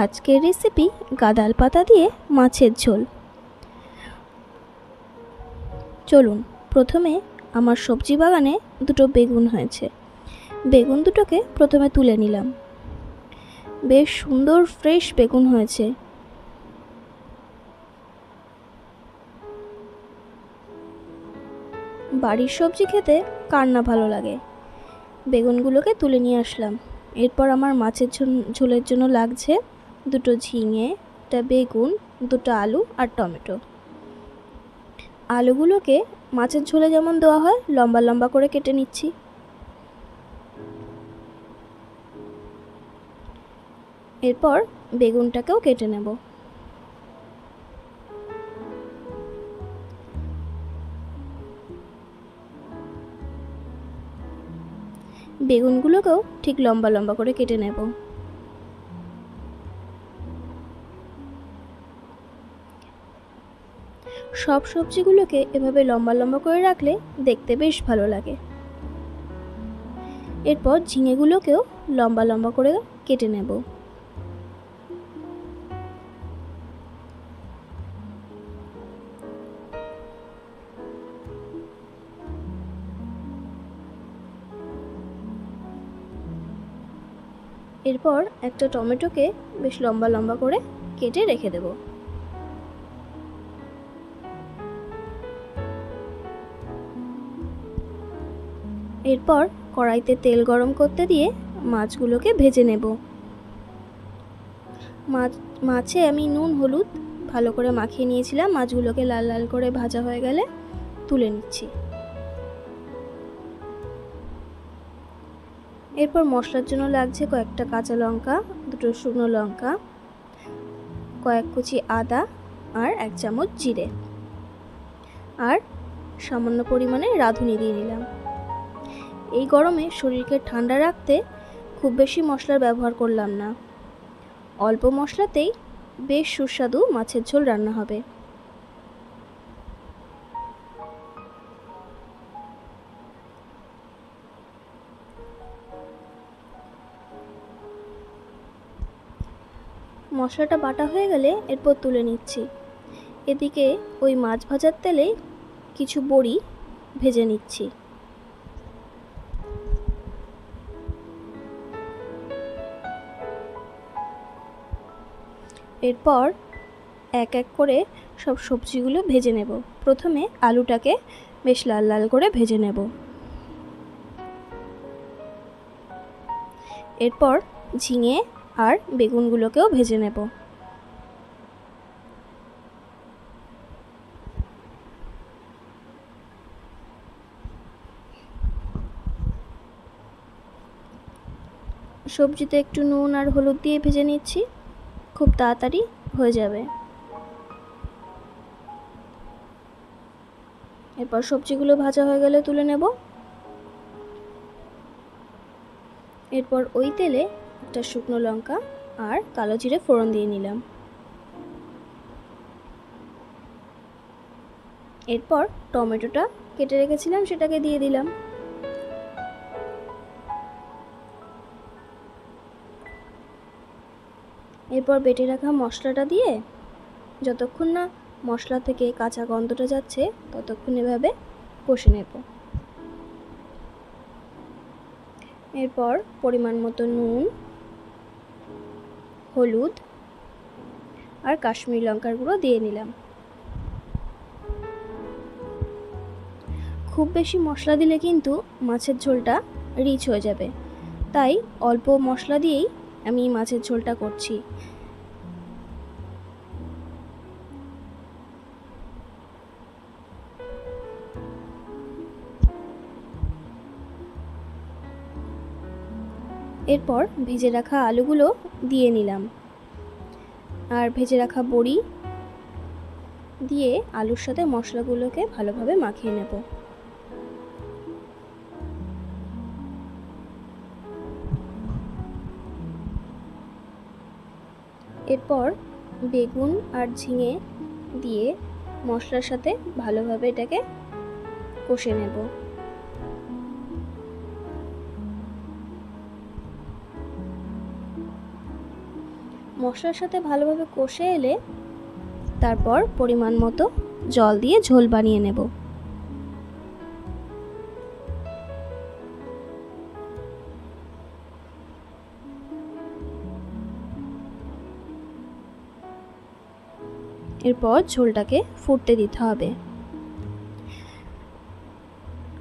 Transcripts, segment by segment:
আজকের রেসিপি গাঁদাল পাতা দিয়ে মাছের ঝোল। চলুন, প্রথমে আমার সবজি বাগানে দুটো বেগুন হয়েছে। বেগুন দুটোকে প্রথমে তুলে নিলাম। বেশ সুন্দর ফ্রেশ বেগুন হয়েছে। বাড়ির সবজি খেতে কার না ভালো লাগে। বেগুনগুলোকে তুলে নিয়ে আসলাম। এরপর আমার মাছের ঝোলের জন্য লাগছে দুটো ঝিঙে, একটা বেগুন, দুটো আলু আর টমেটো। আলুগুলোকে মাছের ঝোলে যেমন দেওয়া হয় লম্বা লম্বা করে কেটে নিচ্ছি। এরপর বেগুনটাকেও কেটে নেব। বেগুনগুলোকেও ঠিক লম্বা লম্বা করে কেটে নেব। সব সবজিগুলোকে এভাবে লম্বা লম্বা করে রাখলে দেখতে বেশ ভালো লাগে। এরপর ঝিঙেগুলোকেও লম্বা লম্বা করে কেটে নেব। এরপর একটা টমেটোকে বেশ লম্বা লম্বা করে কেটে রেখে দেব। এরপর কড়াইতে তেল গরম করতে দিয়ে মাছগুলোকে ভেজে নেব। মাছে আমি নুন হলুদ ভালো করে মাখিয়ে নিয়েছিলাম। মাছগুলোকে লাল লাল করে ভাজা হয়ে গেলে তুলে নিচ্ছি। এরপর মশলার জন্য লাগছে কয়েকটা কাঁচা লঙ্কা, দুটো শুকনো লঙ্কা, কয়েক কুচি আদা আর 1 চামচ জিরে আর সামান্য পরিমাণে রাঁধুনি দিয়ে নিলাম। এই গরমে শরীরকে ঠান্ডা রাখতে খুব বেশি মশলার ব্যবহার করলাম না। অল্প মশলাতেই বেশ সুস্বাদু মাছের ঝোল রান্না হবে। মশলাটা বাটা হয়ে গেলে এরপর তুলে নিচ্ছি। এদিকে ওই মাছ ভাজার তেলে কিছু বড়ি ভেজে নিচ্ছি। এরপর এক এক করে সব সবজিগুলো ভেজে নেব। প্রথমে আলুটাকে বেশ লাল লাল করে ভেজে নেব। এরপর ঝিঙে আর বেগুনগুলোকেও ভেজে নেব। সবজিতে একটু নুন আর হলুদ দিয়ে ভেজে নিচ্ছি, খুব তাড়াতাড়ি হয়ে যাবে। এরপর সবজিগুলো ভাজা হয়ে গেলে তুলে নেব। এরপর ওই তেলে একটা শুকনো লঙ্কা আর কালো জিরে ফোড়ন দিয়ে নিলাম। এরপর টমেটোটা কেটে রেখেছিলাম সেটাকে দিয়ে দিলাম। এরপর বেটে রাখা মশলাটা দিয়ে যতক্ষণ না মশলা থেকে কাঁচা গন্ধটা যাচ্ছে ততক্ষণ এভাবে কষে নেব। এরপর পরিমাণ মতো নুন, হলুদ আর কাশ্মীরি লঙ্কার গুঁড়ো দিয়ে নিলাম। খুব বেশি মশলা দিলে কিন্তু মাছের ঝোলটা রিচ হয়ে যাবে, তাই অল্প মশলা দিয়েই আমি মাছের ঝোলটা করছি। এরপর ভেজে রাখা আলুগুলো দিয়ে নিলাম আর ভেজে রাখা বড়ি দিয়ে আলুর সাথে মশলাগুলোকে ভালোভাবে মাখিয়ে নেব। এরপর বেগুন আর ঝিঙে দিয়ে মশলার সাথে ভালোভাবে এটাকে কষে নেব। মশলার সাথে ভালোভাবে কষে এলে তারপর পরিমাণ মতো জল দিয়ে ঝোল বানিয়ে নেব। এরপর ঝোলটাকে ফুটতে দিতে হবে।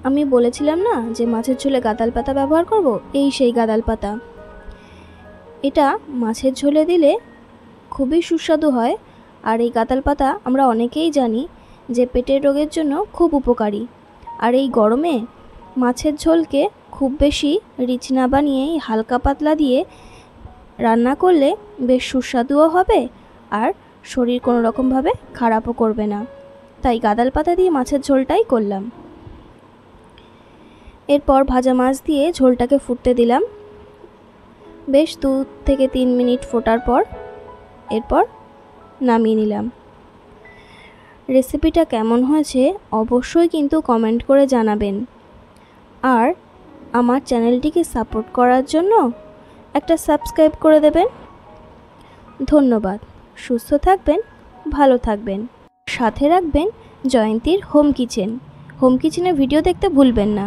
আমি বলেছিলাম না যে মাছের ঝোলে গাঁদাল পাতা ব্যবহার করব, এই সেই গাঁদাল পাতা। এটা মাছের ঝোলে দিলে খুবই সুস্বাদু হয়। আর এই গাঁদাল পাতা আমরা অনেকেই জানি যে পেটের রোগের জন্য খুব উপকারী। আর এই গরমে মাছের ঝোলকে খুব বেশি রিচ না বানিয়েই হালকা পাতলা দিয়ে রান্না করলে বেশ সুস্বাদুও হবে আর শরীর কোনো রকমভাবে খারাপও করবে না। তাই গাঁদাল পাতা দিয়ে মাছের ঝোলটাই করলাম। এরপর ভাজা মাছ দিয়ে ঝোলটাকে ফুটতে দিলাম। বেশ 2 থেকে 3 মিনিট ফোটার পর এরপর নামিয়ে নিলাম। রেসিপিটা কেমন হয়েছে অবশ্যই কিন্তু কমেন্ট করে জানাবেন। আর আমার চ্যানেলটিকে সাপোর্ট করার জন্য একটা সাবস্ক্রাইব করে দেবেন। ধন্যবাদ। সুস্থ থাকবেন, ভালো থাকবেন। সাথে রাখবেন জয়ন্তীর হোম কিচেন। হোম কিচেনের ভিডিও দেখতে ভুলবেন না।